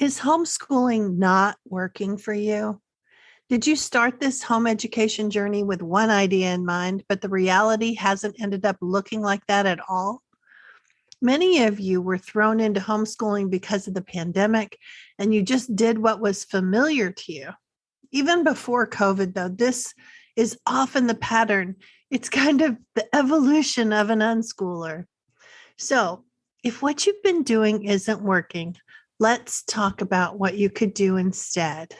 Is homeschooling not working for you? Did you start this home education journey with one idea in mind, but the reality hasn't ended up looking like that at all? Many of you were thrown into homeschooling because of the pandemic, and you just did what was familiar to you. Even before COVID, though, this is often the pattern. It's kind of the evolution of an unschooler. So, if what you've been doing isn't working, let's talk about what you could do instead.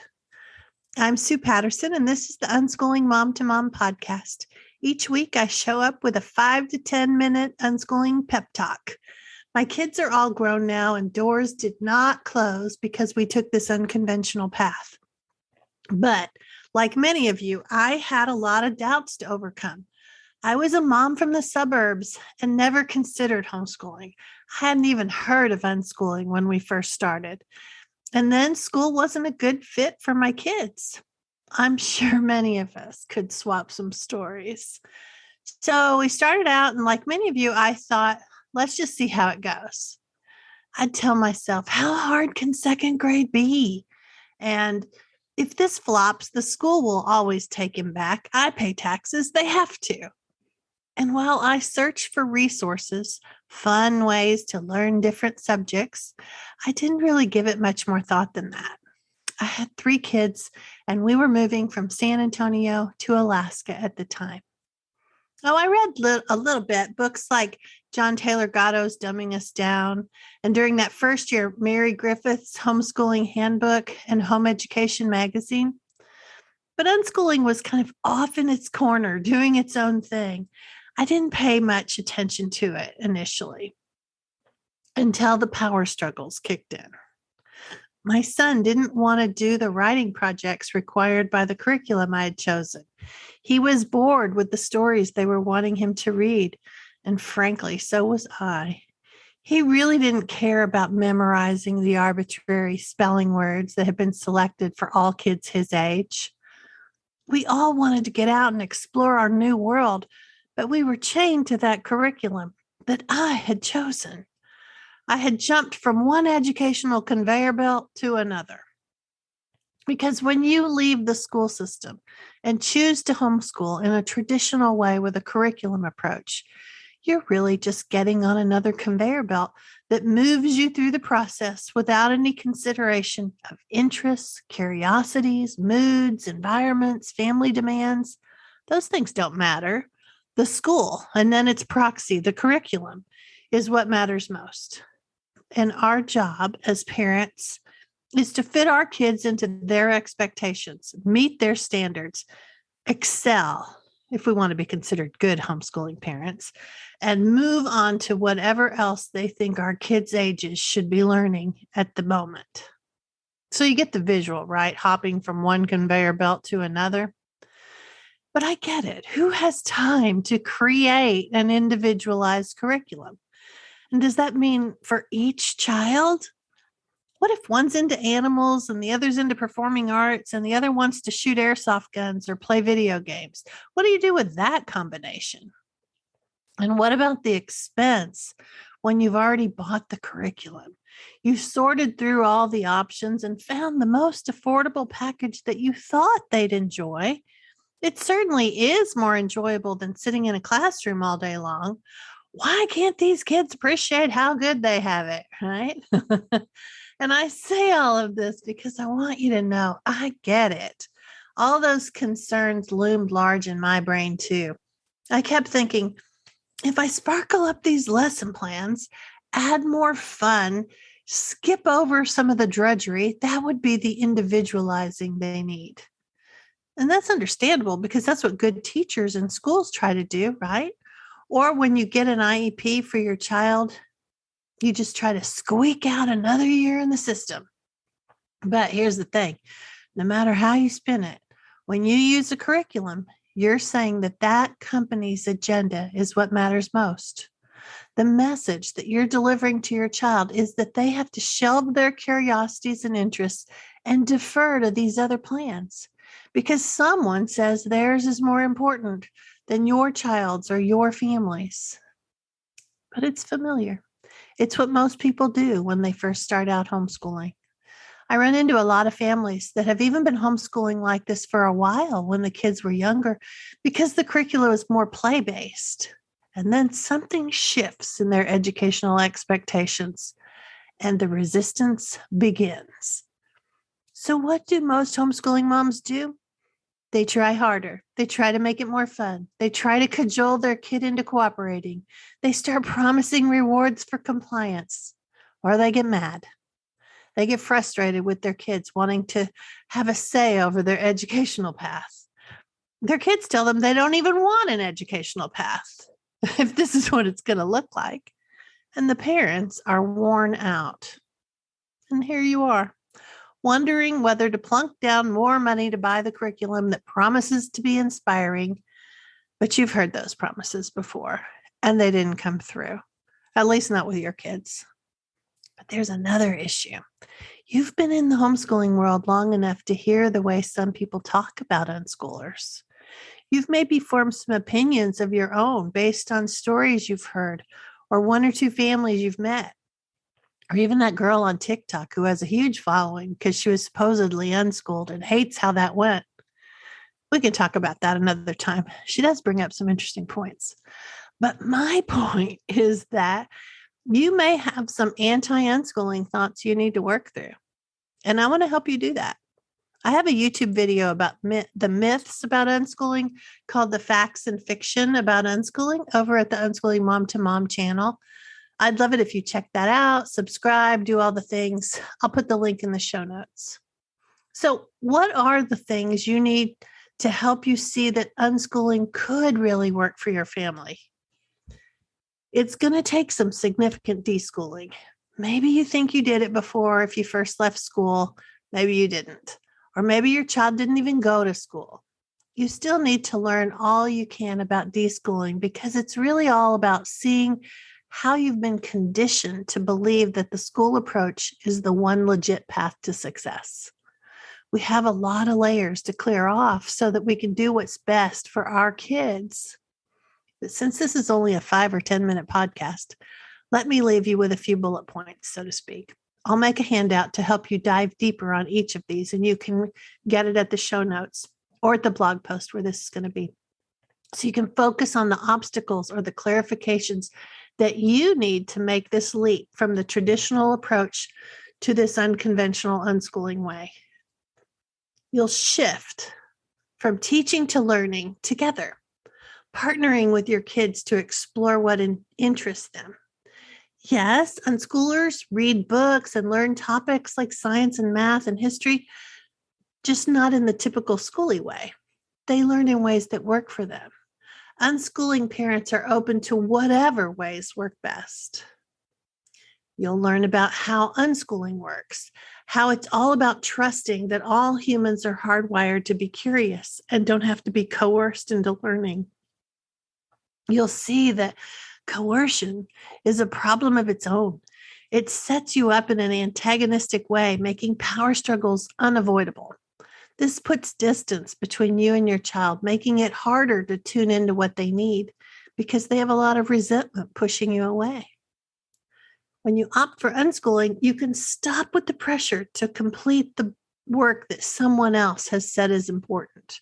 I'm Sue Patterson, and this is the Unschooling Mom to Mom podcast. Each week, I show up with a 5 to 10 minute unschooling pep talk. My kids are all grown now, and doors did not close because we took this unconventional path. But like many of you, I had a lot of doubts to overcome. I was a mom from the suburbs and never considered homeschooling. I hadn't even heard of unschooling when we first started. And then school wasn't a good fit for my kids. I'm sure many of us could swap some stories. So we started out, and like many of you, I thought, let's just see how it goes. I'd tell myself, how hard can second grade be? And if this flops, the school will always take him back. I pay taxes, they have to. And while I searched for resources, fun ways to learn different subjects, I didn't really give it much more thought than that. I had 3 kids, and we were moving from San Antonio to Alaska at the time. Oh, I read a little bit, books like John Taylor Gatto's Dumbing Us Down. And during that first year, Mary Griffith's Homeschooling Handbook and Home Education Magazine. But unschooling was kind of off in its corner, doing its own thing. I didn't pay much attention to it initially until the power struggles kicked in. My son didn't want to do the writing projects required by the curriculum I had chosen. He was bored with the stories they were wanting him to read, and frankly, so was I. He really didn't care about memorizing the arbitrary spelling words that had been selected for all kids his age. We all wanted to get out and explore our new world, but we were chained to that curriculum that I had chosen. I had jumped from one educational conveyor belt to another. Because when you leave the school system and choose to homeschool in a traditional way with a curriculum approach, you're really just getting on another conveyor belt that moves you through the process without any consideration of interests, curiosities, moods, environments, family demands. Those things don't matter. The school, and then its proxy, the curriculum, is what matters most. And our job as parents is to fit our kids into their expectations, meet their standards, excel, if we want to be considered good homeschooling parents, and move on to whatever else they think our kids' ages should be learning at the moment. So you get the visual, right? Hopping from one conveyor belt to another. But I get it. Who has time to create an individualized curriculum? And does that mean for each child? What if one's into animals and the other's into performing arts and the other wants to shoot airsoft guns or play video games? What do you do with that combination? And what about the expense when you've already bought the curriculum? You sorted through all the options and found the most affordable package that you thought they'd enjoy. It certainly is more enjoyable than sitting in a classroom all day long. Why can't these kids appreciate how good they have it, right? And I say all of this because I want you to know I get it. All those concerns loomed large in my brain too. I kept thinking, if I sparkle up these lesson plans, add more fun, skip over some of the drudgery, that would be the individualizing they need. And that's understandable because that's what good teachers in schools try to do, right? Or when you get an IEP for your child, you just try to squeak out another year in the system. But here's the thing, no matter how you spin it, when you use a curriculum, you're saying that that company's agenda is what matters most. The message that you're delivering to your child is that they have to shelve their curiosities and interests and defer to these other plans because someone says theirs is more important than your child's or your family's. But it's familiar. It's what most people do when they first start out homeschooling. I run into a lot of families that have even been homeschooling like this for a while when the kids were younger because the curriculum is more play-based. And then something shifts in their educational expectations and the resistance begins. So what do most homeschooling moms do? They try harder. They try to make it more fun. They try to cajole their kid into cooperating. They start promising rewards for compliance, or they get mad. They get frustrated with their kids wanting to have a say over their educational path. Their kids tell them they don't even want an educational path if this is what it's going to look like. And the parents are worn out. And here you are, wondering whether to plunk down more money to buy the curriculum that promises to be inspiring. But you've heard those promises before, and they didn't come through, at least not with your kids. But there's another issue. You've been in the homeschooling world long enough to hear the way some people talk about unschoolers. You've maybe formed some opinions of your own based on stories you've heard or one or two families you've met, or even that girl on TikTok who has a huge following because she was supposedly unschooled and hates how that went. We can talk about that another time. She does bring up some interesting points. But my point is that you may have some anti-unschooling thoughts you need to work through. And I want to help you do that. I have a YouTube video about the myths about unschooling called The Facts and Fiction About Unschooling over at the Unschooling Mom to Mom channel. I'd love it if you check that out, subscribe, do all the things. I'll put the link in the show notes. So what are the things you need to help you see that unschooling could really work for your family? It's going to take some significant deschooling. Maybe you think you did it before if you first left school. Maybe you didn't. Or maybe your child didn't even go to school. You still need to learn all you can about deschooling because it's really all about seeing how you've been conditioned to believe that the school approach is the one legit path to success. We have a lot of layers to clear off so that we can do what's best for our kids. But since this is only a 5 or 10 minute podcast, let me leave you with a few bullet points, so to speak. I'll make a handout to help you dive deeper on each of these, and you can get it at the show notes or at the blog post where this is going to be. So you can focus on the obstacles or the clarifications that you need to make this leap from the traditional approach to this unconventional unschooling way. You'll shift from teaching to learning together, partnering with your kids to explore what interests them. Yes, unschoolers read books and learn topics like science and math and history, just not in the typical schooly way. They learn in ways that work for them. Unschooling parents are open to whatever ways work best. You'll learn about how unschooling works, how it's all about trusting that all humans are hardwired to be curious and don't have to be coerced into learning. You'll see that coercion is a problem of its own. It sets you up in an antagonistic way, making power struggles unavoidable. This puts distance between you and your child, making it harder to tune into what they need because they have a lot of resentment pushing you away. When you opt for unschooling, you can stop with the pressure to complete the work that someone else has said is important.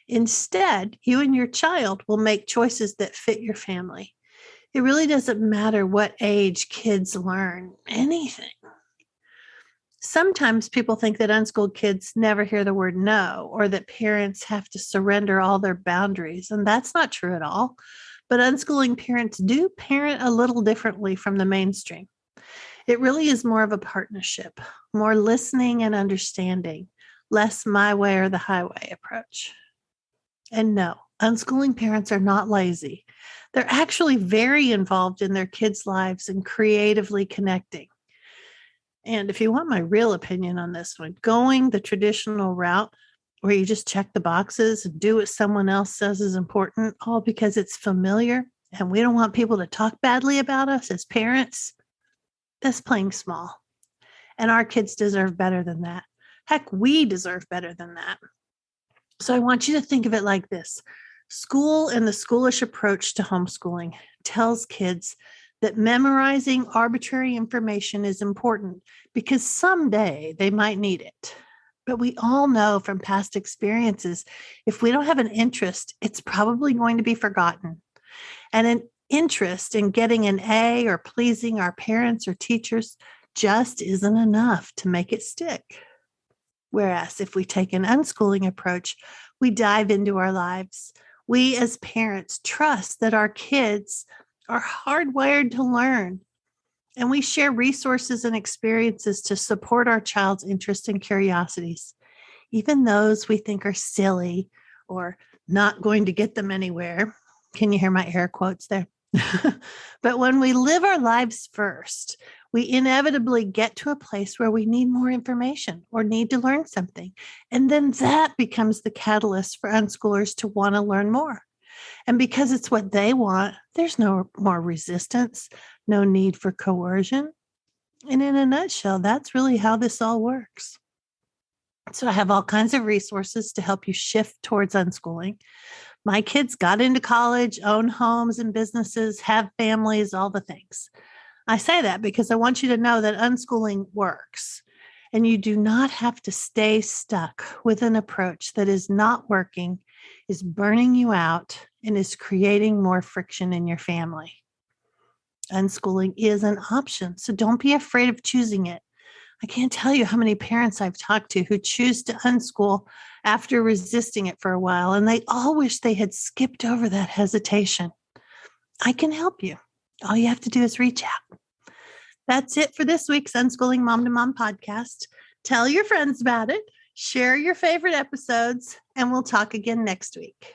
Instead, you and your child will make choices that fit your family. It really doesn't matter what age kids learn anything. Sometimes people think that unschooled kids never hear the word no, or that parents have to surrender all their boundaries. And that's not true at all. But unschooling parents do parent a little differently from the mainstream. It really is more of a partnership, more listening and understanding, less my way or the highway approach. And no, unschooling parents are not lazy. They're actually very involved in their kids' lives and creatively connecting. And if you want my real opinion on this one, going the traditional route where you just check the boxes and do what someone else says is important, all because it's familiar and we don't want people to talk badly about us as parents, that's playing small. And our kids deserve better than that. Heck, we deserve better than that. So I want you to think of it like this. School and the schoolish approach to homeschooling tells kids that memorizing arbitrary information is important because someday they might need it. But we all know from past experiences, if we don't have an interest, it's probably going to be forgotten. And an interest in getting an A or pleasing our parents or teachers just isn't enough to make it stick. Whereas if we take an unschooling approach, we dive into our lives. We as parents trust that our kids are hardwired to learn, and we share resources and experiences to support our child's interests and curiosities, even those we think are silly or not going to get them anywhere. Can you hear my air quotes there? But when we live our lives first, we inevitably get to a place where we need more information or need to learn something. And then that becomes the catalyst for unschoolers to want to learn more. And because it's what they want, there's no more resistance, no need for coercion. And in a nutshell, that's really how this all works. So I have all kinds of resources to help you shift towards unschooling. My kids got into college, own homes and businesses, have families, all the things. I say that because I want you to know that unschooling works, and you do not have to stay stuck with an approach that is not working, is burning you out, and is creating more friction in your family. Unschooling is an option, so don't be afraid of choosing it. I can't tell you how many parents I've talked to who choose to unschool after resisting it for a while, and they all wish they had skipped over that hesitation. I can help you. All you have to do is reach out. That's it for this week's Unschooling Mom to Mom podcast. Tell your friends about it, share your favorite episodes, and we'll talk again next week.